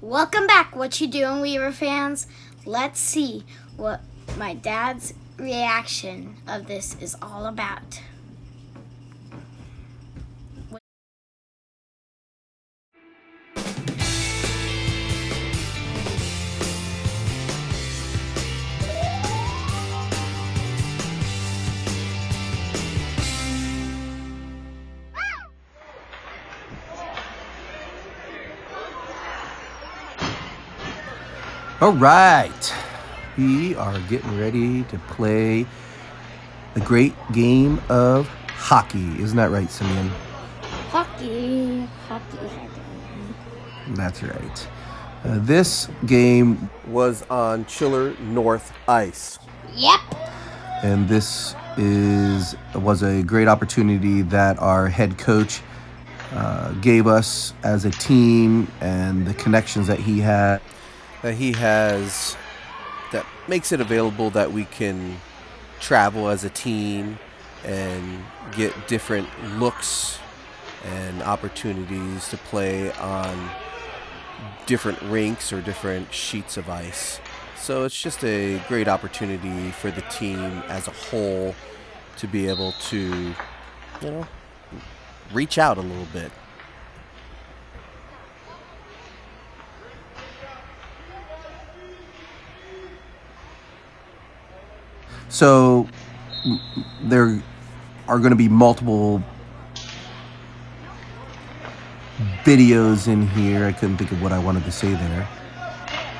Welcome back, What You Doing, Weaver fans? Let's see what my dad's reaction of this is all about. All right, we are getting ready to play the great game of hockey. Isn't that right, Szymeon? Hockey. That's right. This game was on Chiller North Ice. Yep. And this was a great opportunity that our head coach gave us as a team, and the connections that he has that makes it available that we can travel as a team and get different looks and opportunities to play on different rinks or different sheets of ice. So it's just a great opportunity for the team as a whole to be able to, reach out a little bit. So there are going to be multiple videos in here. I couldn't think of what I wanted to say there.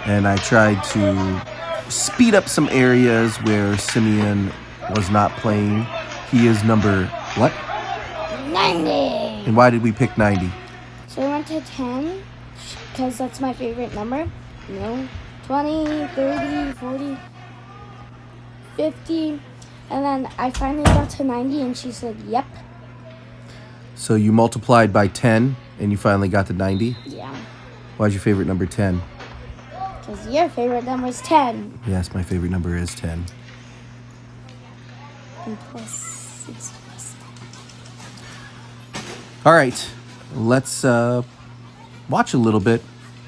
And I tried to speed up some areas where Szymeon was not playing. He is number what? 90. And why did we pick 90? So we went to 10 because that's my favorite number. 20, 30, 40, 50. And then I finally got to 90 and she said, yep. So you multiplied by 10 and you finally got to 90? Yeah. Why's your favorite number 10? Because your favorite number is 10. Yes, my favorite number is 10. And plus 6 plus 10. All right, let's watch a little bit.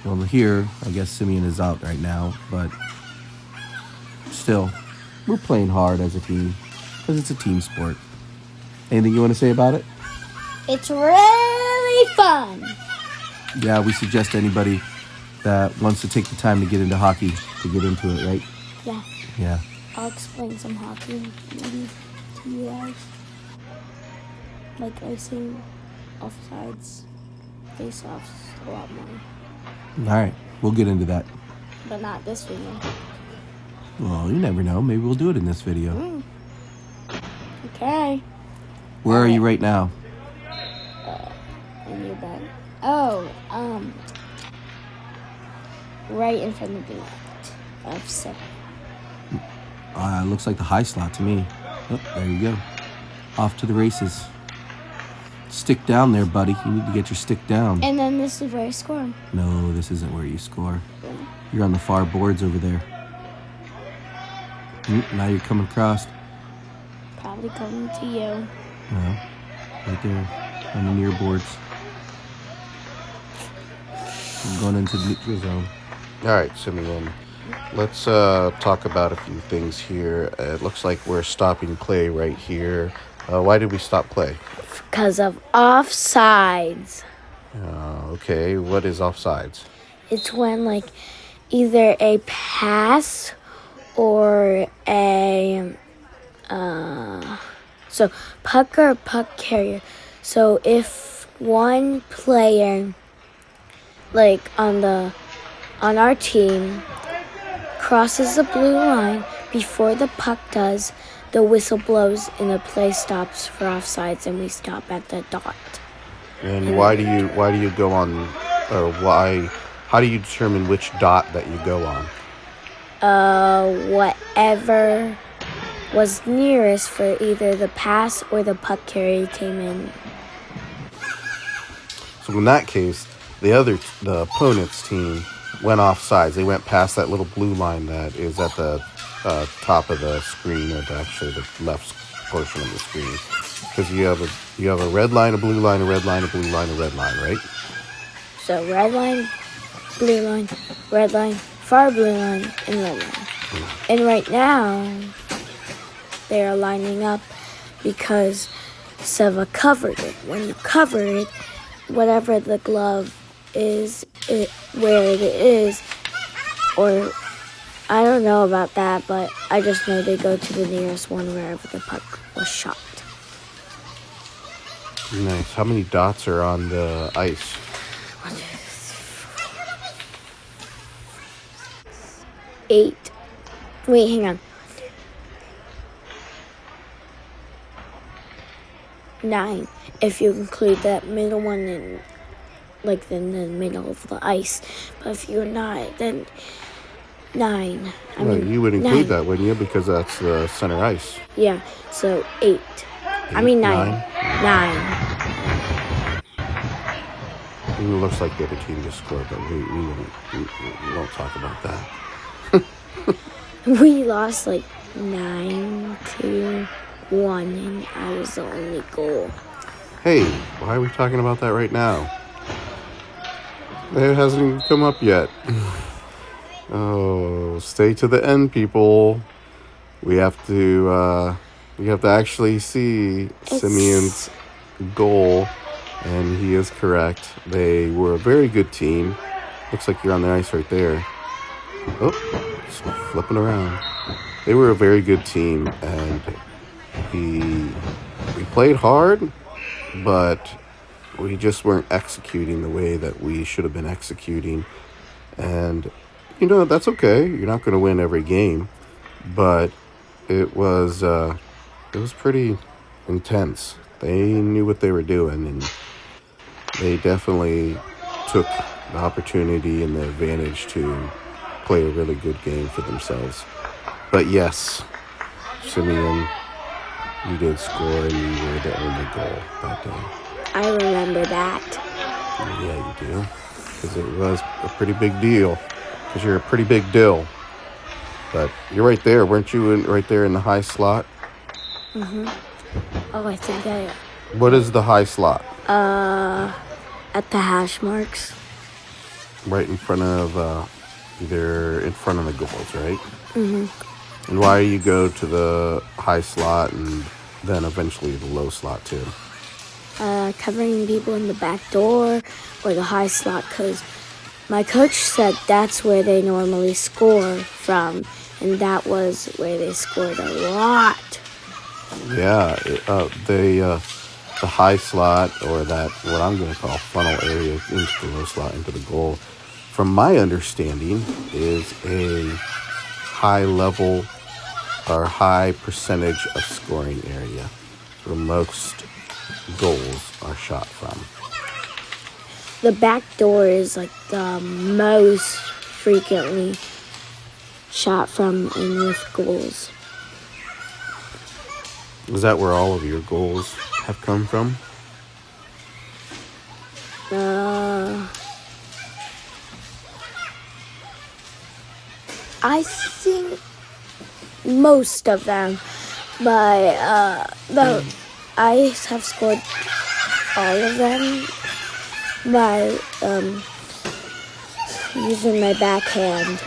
Well, here, I guess Szymeon is out right now, but still, we're playing hard as a team because it's a team sport. Anything you want to say about it? It's really fun. Yeah, we suggest anybody that wants to take the time to get into hockey to get into it, right? Yeah. Yeah. I'll explain some hockey maybe to you guys. Like icing, offsides, face-offs, a lot more. All right, we'll get into that. But not this video. Well, you never know. Maybe we'll do it in this video. Okay. Where are you right now? In your bed. Oh, right in front of the net of 7. Looks like the high slot to me. Oh, there you go. Off to the races. Stick down there, buddy. You need to get your stick down. And then this is where I score. No, this isn't where you score. Yeah. You're on the far boards over there. Now you're coming across. Probably coming to you. No, right there on the near boards. I'm going into the neutral zone. All right, Szymeon. Let's talk about a few things here. It looks like we're stopping play right here. Why did we stop play? Because of offsides. Okay, what is offsides? It's when either a pass or a so puck or puck carrier. So if one player on our team crosses the blue line before the puck does, the whistle blows and the play stops for offsides and we stop at the dot. And why do you go on, or how do you determine which dot that you go on? Whatever was nearest for either the pass or the puck carrier came in. So in that case, the opponent's team went offsides. They went past that little blue line that is at the top of the screen, or actually the left portion of the screen, because you have a red line, a blue line, a red line, a blue line, a red line, right? So red line, blue line, red line, far blue line, and red line. And right now, they are lining up because Seva covered it. When you cover it, whatever the glove is, where it is, or I don't know about that, but I just know they go to the nearest one wherever the puck was shot. Nice. How many dots are on the ice? 8. Wait, hang on. 9. If you include that middle one in the middle of the ice. But if you're not, then 9. You would include 9. that, wouldn't you? Because that's the center ice. Yeah, so 8. 9. 9. It looks like the other team just scored, but we won't talk about that. We lost 9-1, and I was the only goal. Hey, why are we talking about that right now? It hasn't even come up yet. Oh, stay to the end, people. We have to actually see Szymeon's goal, and he is correct. They were a very good team. Looks like you're on the ice right there. Oh, just flipping around. They were a very good team, and we played hard, but we just weren't executing the way that we should have been executing. And that's okay. You're not going to win every game, but it was pretty intense. They knew what they were doing, and they definitely took the opportunity and the advantage to play a really good game for themselves. But yes, Szymeon, you did score, and you were the only goal that day. I remember that. Yeah, you do, because it was a pretty big deal. Because you're a pretty big deal. But you're right there, weren't you? Right there in the high slot. Oh, I think I. What is the high slot? At the hash marks. Right in front of either in front of the goals, right? And why you go to the high slot and then eventually the low slot too? Covering people in the back door or the high slot, because my coach said that's where they normally score from, and that was where they scored a lot. Yeah, the high slot, or that what I'm going to call funnel area into the low slot into the goal, from my understanding, is a high level or high percentage of scoring area where most goals are shot from. The back door is the most frequently shot from and with goals. Is that where all of your goals have come from? I think most of them, but I have scored all of them by using my backhand,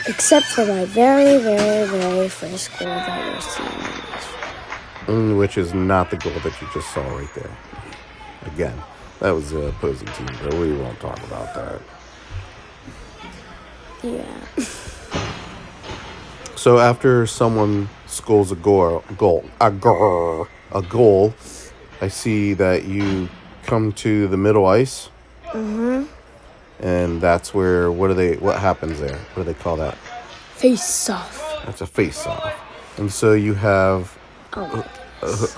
except for my very, very, very first goal that you're seeing. Which is not the goal that you just saw right there. Again, that was the opposing team, but we won't talk about that. Yeah. So after someone scores a goal, I see that you come to the middle ice. And that's where, what happens there? What do they call that? Face off. That's a face off. And so you have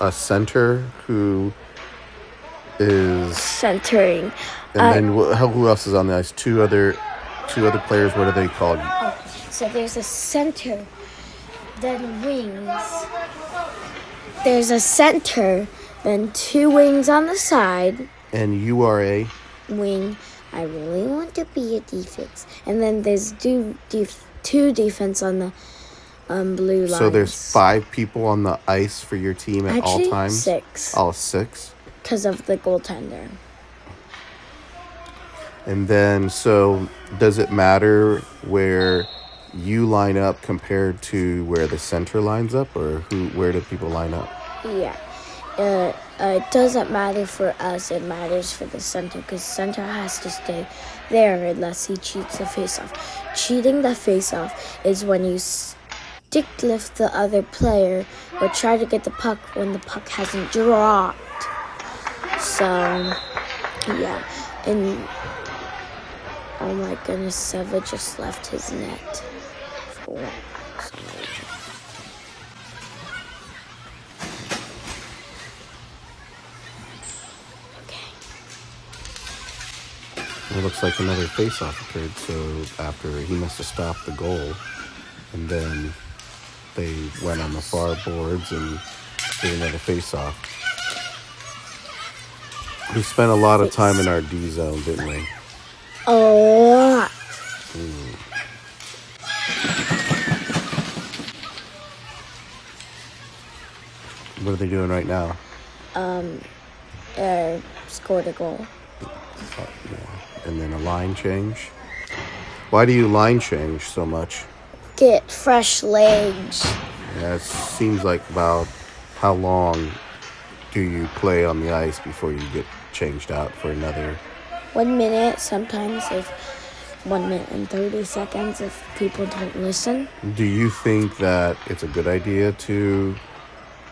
a center who is centering. And then who else is on the ice? Two other players. What are they called? So there's a center, then wings. There's a center, then 2 wings on the side. And you are a wing. I really want to be a defense. And then there's two defense on the blue line. So there's 5 people on the ice for your team at all times? 6. Oh, 6? Because of the goaltender. And then, so does it matter where you line up compared to where the center lines up, or where do people line up? Yeah. It doesn't matter for us. It matters for the center because center has to stay there unless he cheats the face-off. Cheating the face-off is when you stick lift the other player or try to get the puck when the puck hasn't dropped. So, yeah. And, oh my goodness, Seva just left his net for some reason. It looks like another face-off occurred, so after he must have stopped the goal, and then they went on the far boards and did another face-off. We spent a lot of time in our D zone, didn't we? A lot. What are they doing right now? Scored a goal. And then a line change. Why do you line change so much? Get fresh legs. Yeah, it seems like about how long do you play on the ice before you get changed out for another? 1 minute, sometimes if 1 minute and 30 seconds if people don't listen. Do you think that it's a good idea to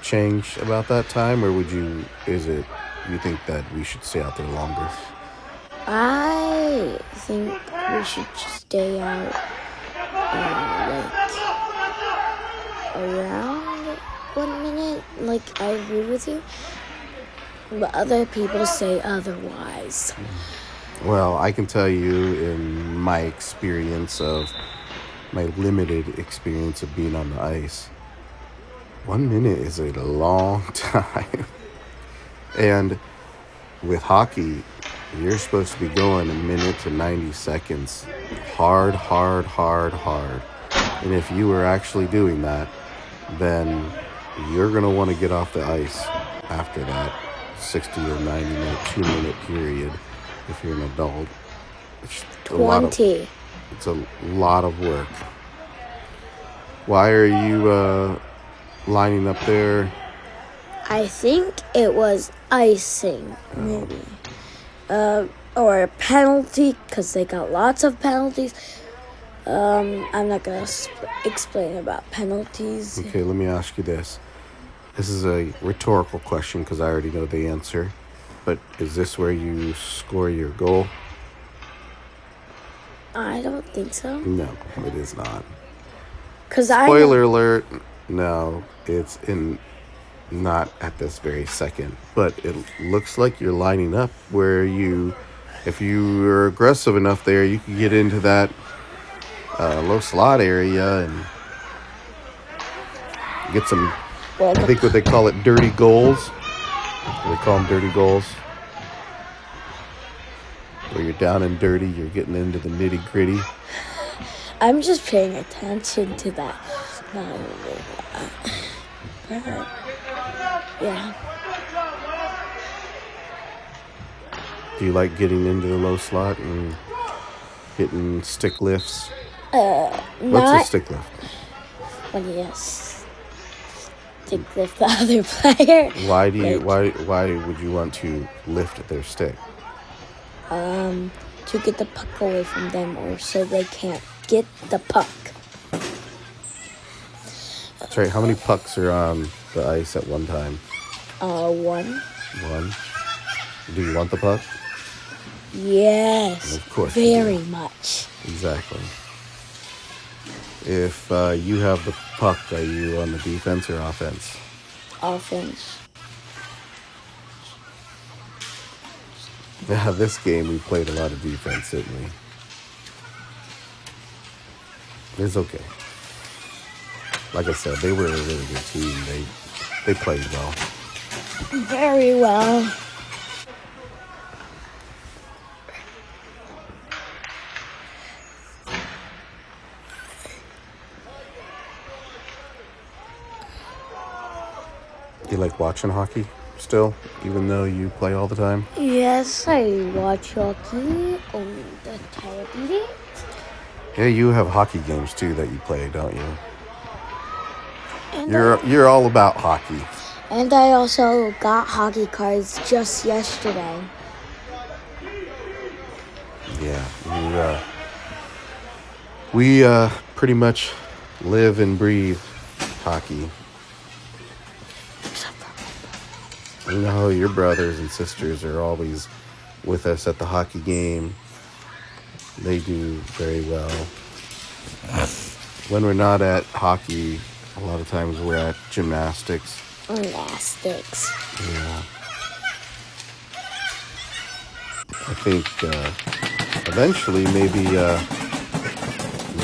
change about that time, or you think that we should stay out there longer? I think we should stay out around 1 minute. Like, I agree with you. But other people say otherwise. Well, I can tell you in my limited experience of being on the ice, 1 minute is a long time. And with hockey, you're supposed to be going a minute to 90 seconds. Hard. And if you were actually doing that, then you're going to want to get off the ice after that 60 or 90 minute, 2 minute period if you're an adult. It's 20. It's a lot of work. Why are you lining up there? I think it was icing, maybe. Or a penalty, because they got lots of penalties. I'm not going to explain about penalties. Okay, let me ask you this. This is a rhetorical question because I already know the answer. But is this where you score your goal? I don't think so. No, it is not. Spoiler alert. No, it's not at this very second. But it looks like you're lining up where if you were aggressive enough there, you could get into that low slot area and get some, I think what they call it, dirty goals. They call them dirty goals. Where you're down and dirty, you're getting into the nitty gritty. I'm just paying attention to that. Yeah. Do you like getting into the low slot and hitting stick lifts? What's a stick lift? When you stick lift the other player. Why would you want to lift their stick? To get the puck away from them, or so they can't get the puck. That's right. How many pucks are on the ice at one time? 1. 1. Do you want the puck? Yes. Of course. Very much. Exactly. If you have the puck, are you on the defense or offense? Offense. Yeah, this game we played a lot of defense, didn't we? It's okay. Like I said, they were a really good team. They played well. Very well. Do you like watching hockey still, even though you play all the time? Yes, I watch hockey. Yeah, you have hockey games too that you play, don't you? And You're all about hockey. And I also got hockey cards just yesterday. Yeah, we pretty much live and breathe hockey. I know your brothers and sisters are always with us at the hockey game. They do very well. When we're not at hockey, a lot of times we're at gymnastics. Gymnastics. Yeah. I think eventually maybe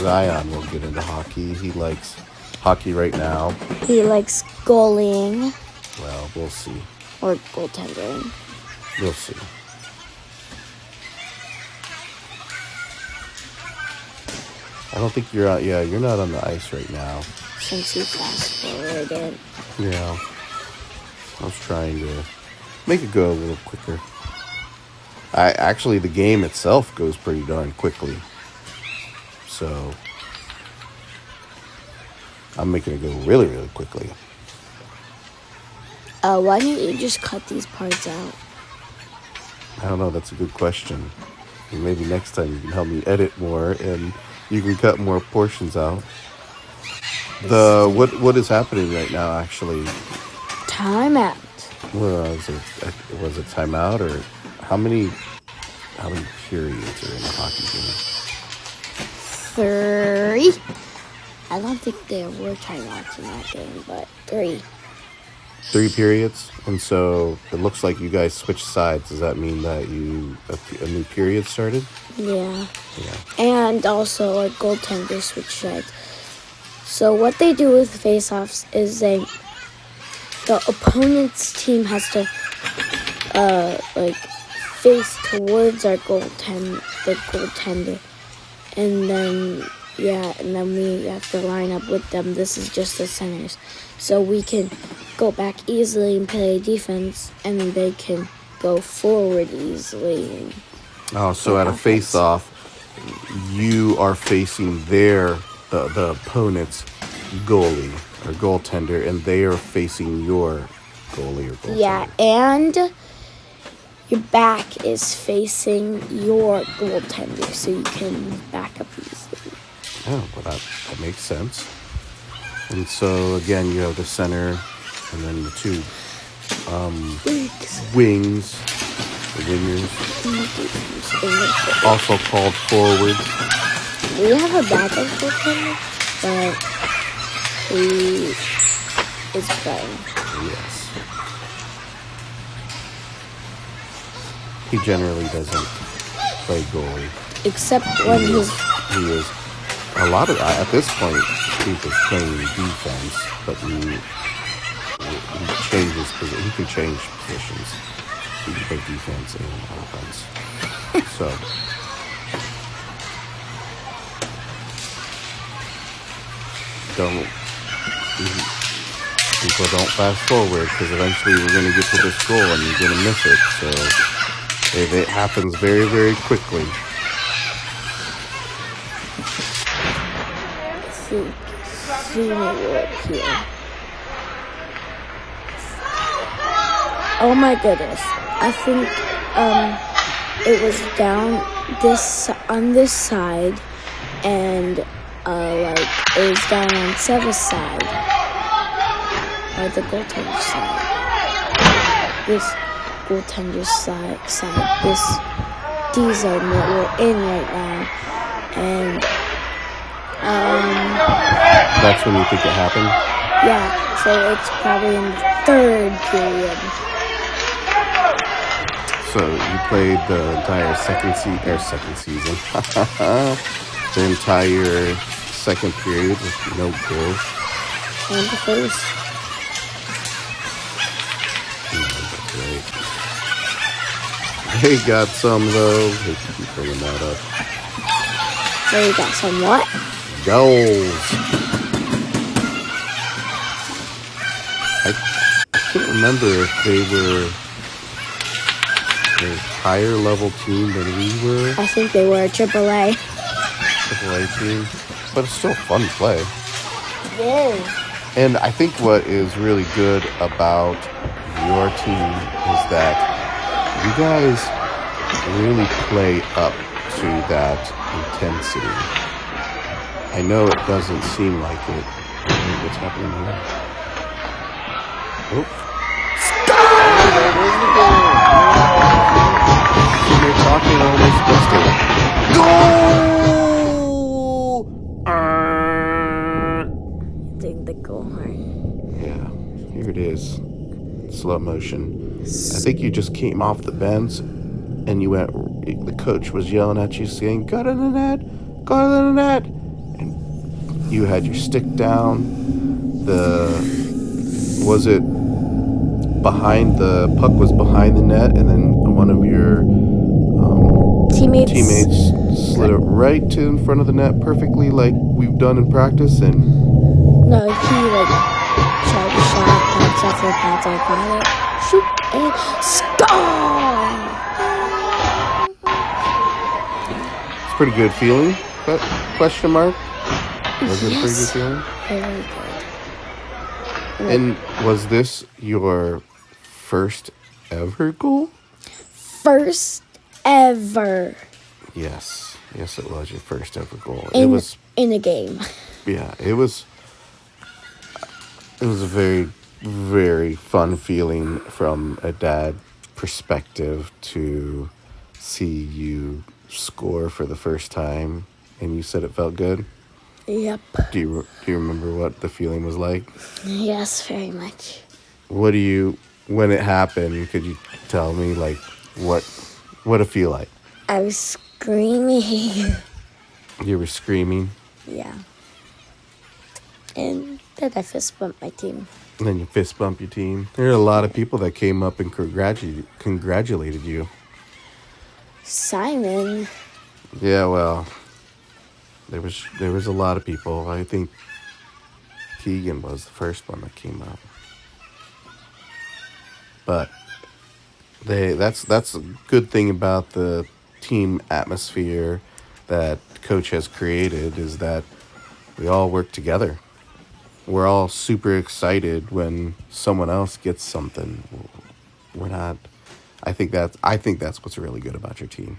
Zion will get into hockey. He likes hockey right now. He likes goaling. Well, we'll see. Or goaltending. We'll see. I don't think you're out. Yeah, you're not on the ice right now. Since you fast forwarded. Yeah. I was trying to make it go a little quicker. Actually, the game itself goes pretty darn quickly. So, I'm making it go really, really quickly. Why don't you just cut these parts out? I don't know. That's a good question. Maybe next time you can help me edit more and you can cut more portions out. What is happening right now, actually? Timeout. Was it timeout or how many periods are in a hockey game? 3. I don't think there were timeouts in that game, but 3. 3 periods, and so it looks like you guys switched sides. Does that mean that a new period started? Yeah. And also a goaltender switched sides. So what they do with face-offs is the opponent's team has to face towards our goaltender, and then we have to line up with them. This is just the centers, so we can go back easily and play defense, and they can go forward easily. Oh, so at a face-off, you are facing the opponent's goalie or goaltender, and they are facing your goalie or goaltender. Yeah, and your back is facing your goaltender, so you can back up easily. Oh, well, that makes sense. And so, again, you have the center, and then the 2 wings, the wingers, also called forwards. We have a backup goaltender, but he is playing. Yes. He generally doesn't play goalie. Except when he is a lot of at this point he was playing defense, but he changes position. He can change positions. He can play defense and offense. So people don't fast forward, because eventually we're going to get to this goal and you're going to miss it. So it happens very, very quickly. Soon it will appear. Oh my goodness! I think it was down on this side, and it was down on Seva's side, or the goaltender's side. This goaltender's side. This D zone that we're in right now, and that's when you think it happened? Yeah, so it's probably in the 3rd period. So you played the entire second season. The entire second period with no goals. And the first. That's right. They got some though. They keep bringing that up. So you got some what? Goals. I can't remember if they were a higher level team than we were. I think they were a AAA. AAA team, but it's still fun to play. Yeah. And I think what is really good about your team is that you guys really play up to that intensity. I know it doesn't seem like it. What's happening here? Oh. You're talking almost supposed to. Goal! Doing the goal horn. Yeah, here it is. Slow motion. I think you just came off the bench and you went. The coach was yelling at you, saying, "Go to the net! Go to the net!" And you had your stick down. Was it behind the puck was behind the net, and then one of your teammates slid it right to in front of the net perfectly, like we've done in practice. And no, he tried to shot, pads after pads, I got it, shoot and score. It's a pretty good feeling. Question mark. Was it a pretty good feeling? Very good. And was this your first ever goal? First ever. Yes, it was your first ever goal. It was in a game. Yeah, it was a very, very fun feeling from a dad perspective to see you score for the first time. And you said it felt good? Yep. Do you remember what the feeling was like? Yes, very much. When it happened, could you tell me like what it feel like? I was screaming. You were screaming? Yeah. And then I fist bumped my team. And then you fist bump your team. There are a lot of people that came up and congratulated you. Simon. Yeah, well, there was a lot of people. I think Keegan was the first one that came up. But that's a good thing about the team atmosphere that Coach has created, is that we all work together. We're all super excited when someone else gets something. We're not. I think that's what's really good about your team.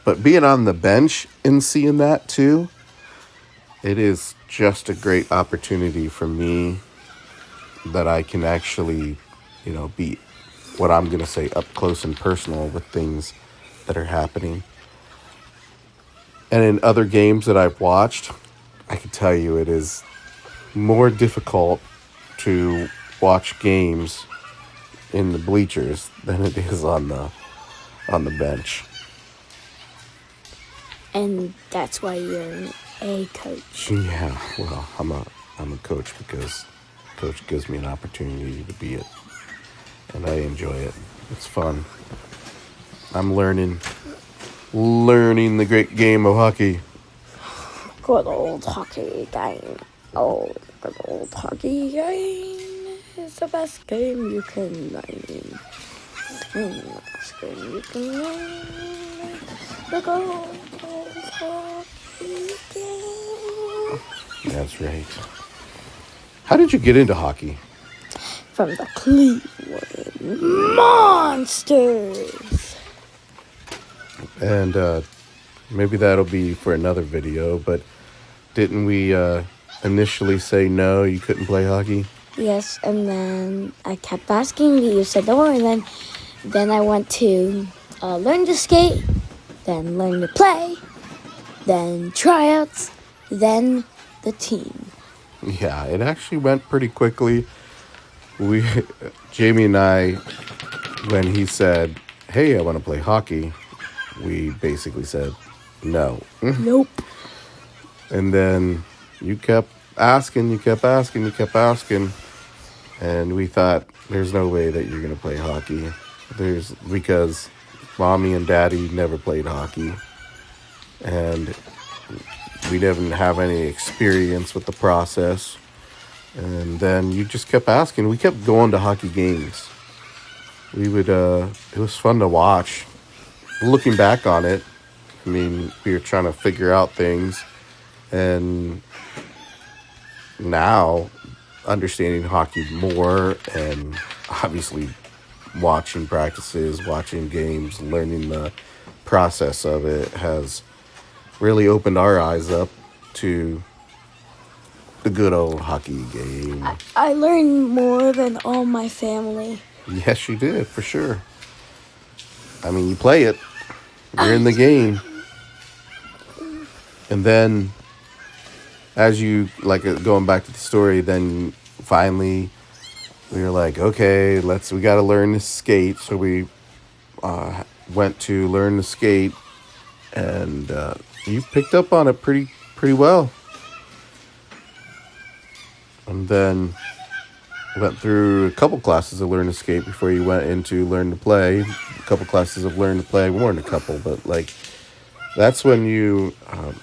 But being on the bench and seeing that too, it is just a great opportunity for me that I can actually, be what I'm going to say up close and personal with things that are happening. And in other games that I've watched, I can tell you it is more difficult to watch games in the bleachers than it is on the bench. And that's why you're a coach. Yeah, well, I'm a coach because Coach gives me an opportunity to be it, and I enjoy it. It's fun. I'm learning the great game of hockey. Good old hockey game. Oh, good old hockey game is the best game you can learn. The best game you can learn. The good old hockey game. That's right. How did you get into hockey? From the Cleveland Monsters. And maybe that'll be for another video, but didn't we initially say no, you couldn't play hockey? Yes, and then I kept asking, you said no, and then I went to learn to skate, then learn to play, then tryouts, then the team. Yeah, it actually went pretty quickly. Jaimi and I, when he said, "Hey, I want to play hockey," we basically said no. Nope. And then you kept asking, and we thought, there's no way that you're going to play hockey. Because Mommy and Daddy never played hockey, and we didn't have any experience with the process. And then you just kept asking. We kept going to hockey games. it was fun to watch. Looking back on it, I mean, we were trying to figure out things, and now understanding hockey more, and obviously watching practices, watching games, learning the process of it has really opened our eyes up to the good old hockey game. I learned more than all my family. Yes, you did, for sure. I mean, you play it. You're in the game. And then, as you, like, going back to the story, then finally we were like, okay, we got to learn to skate. So we went to learn to skate, and you picked up on it pretty well. And then went through a couple classes of learn to skate before you went into learn to play. A couple classes of learn to play. More than a couple, but like that's when you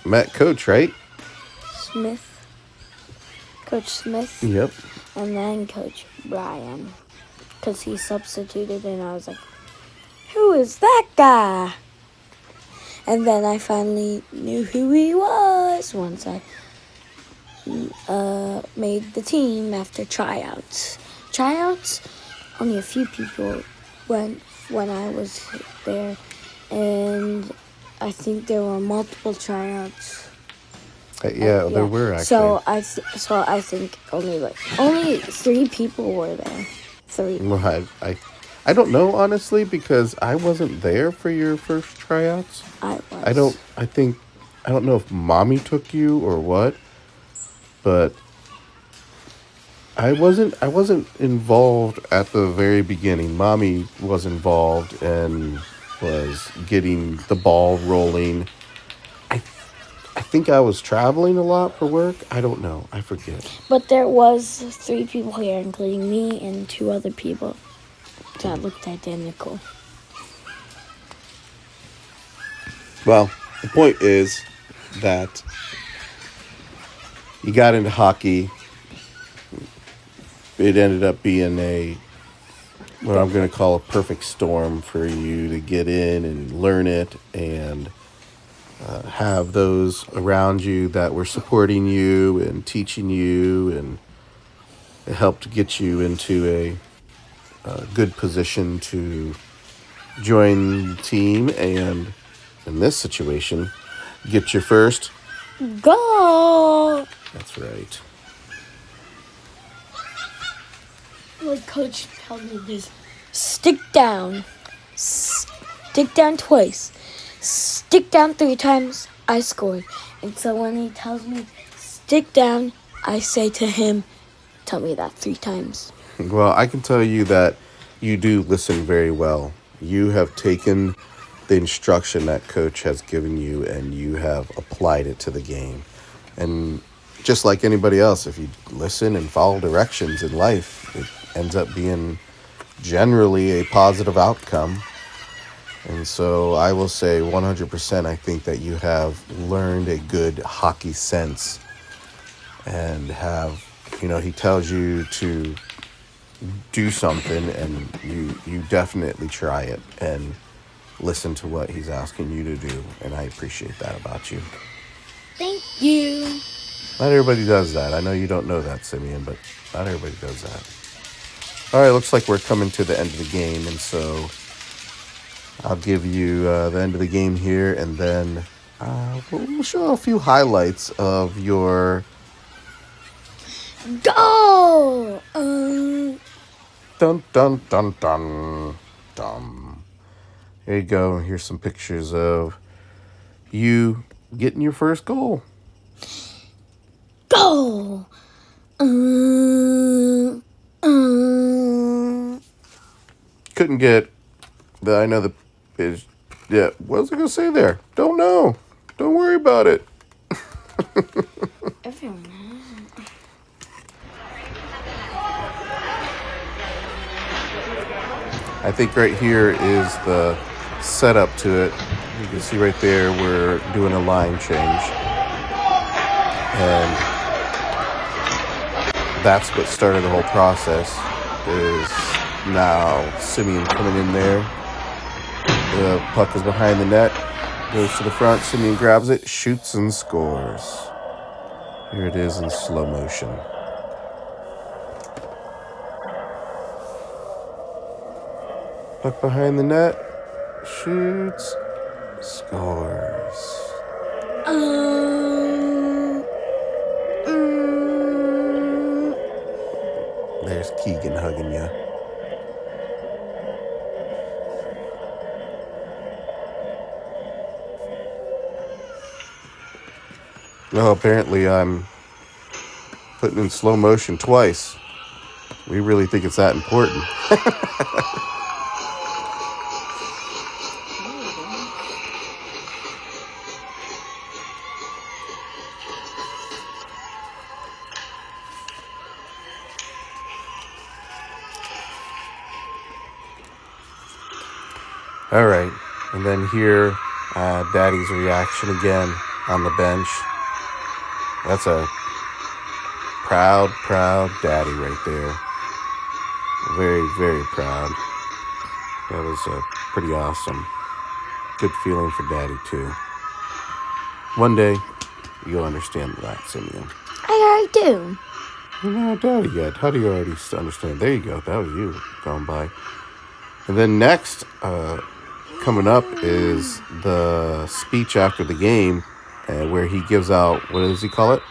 met Coach, right? Coach Smith. Yep. And then Coach Bryan, because he substituted, and I was like, who is that guy? And then I finally knew who he was once I made the team after tryouts. Only a few people went when I was there, and I think there were multiple tryouts. There were actually. So I think only 3 people were there. 3. Well, I don't know, honestly, because I wasn't there for your first tryouts. I was. I don't know if Mommy took you or what, but I wasn't involved at the very beginning. Mommy was involved and was getting the ball rolling. I think I was traveling a lot for work. I don't know. I forget. But there was 3 people here, including me and 2 other people that looked identical. Well, the point is that you got into hockey. It ended up being what I'm going to call a perfect storm for you to get in and learn it and have those around you that were supporting you and teaching you, and it helped get you into a good position to join the team, and in this situation, get your first goal. That's right. Like Coach told me this: stick down twice, stick down 3 times. I scored, and so when he tells me stick down, I say to him, tell me that 3 times. Well, I can tell you that you do listen very well. You have taken the instruction that Coach has given you, and you have applied it to the game. And just like anybody else, if you listen and follow directions in life, it ends up being generally a positive outcome. And so I will say 100%, I think that you have learned a good hockey sense, and have, he tells you to do something, and you definitely try it and listen to what he's asking you to do. And I appreciate that about you. Thank you. Not everybody does that. I know you don't know that, Szymeon, but not everybody does that. All right, looks like we're coming to the end of the game, and so I'll give you the end of the game here, and then we'll show a few highlights of your goal. Dun, dun, dun, dun, dun. Here you go. Here's some pictures of you getting your first goal. Goal. Couldn't get I know the is. Yeah, what was I going to say there? Don't know. Don't worry about it. I think right here is the setup to it. You can see right there we're doing a line change. And that's what started the whole process, is Now, Szymeon coming in there. The puck is behind the net. Goes to the front. Szymeon grabs it, shoots, and scores. Here it is in slow motion. Puck behind the net. Shoots. Scores. There's Keegan hugging you. No, apparently I'm putting in slow motion twice. We really think it's that important. All right, and then here, Daddy's reaction again on the bench. That's a proud Daddy right there. Very, very proud. That was pretty awesome. Good feeling for Daddy, too. One day, you'll understand that, Szymeon. I already do. You're not Daddy yet. How do you already understand? There you go. That was you going by. And then next, coming up is the speech after the game, where he gives out, what does he call it?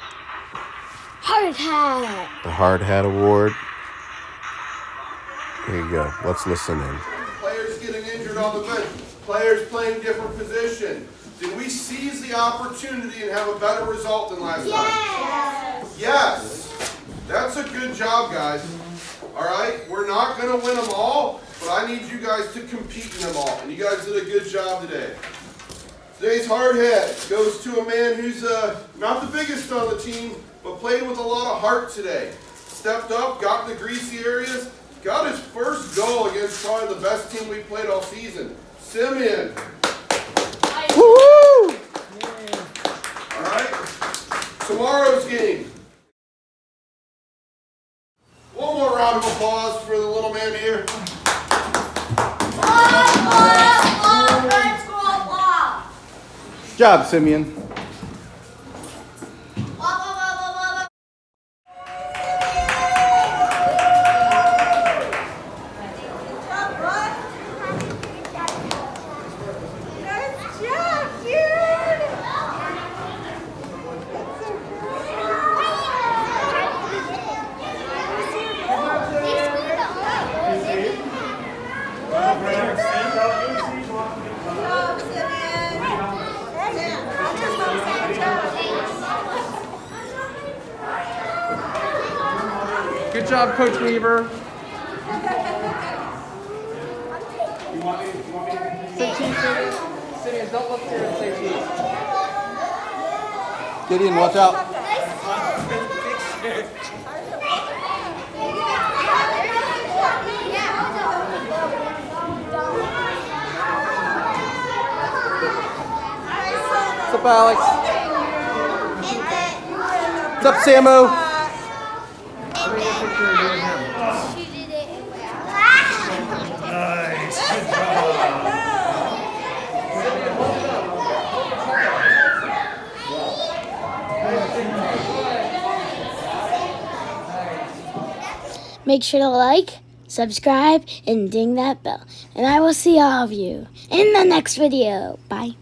Hard hat. The Hard Hat Award. Here you go. Let's listen in. Players getting injured on the bench. Players playing different position. Did we seize the opportunity and have a better result than last time? Yes. That's a good job, guys. All right? We're not going to win them all, but I need you guys to compete in them all. And you guys did a good job today. Today's hard hat goes to a man who's not the biggest on the team, but played with a lot of heart today. Stepped up, got in the greasy areas, got his first goal against probably the best team we played all season. Szymeon. Woo-hoo! All right. Tomorrow's game. One more round of applause for the little man here. Good job, Szymeon. Good job, Coach Weaver. Say cheese, Szymeon, don't look here and say cheese. Gideon, watch out. What's up, Alex? What's up, Samu? Make sure to like, subscribe, and ding that bell. And I will see all of you in the next video. Bye.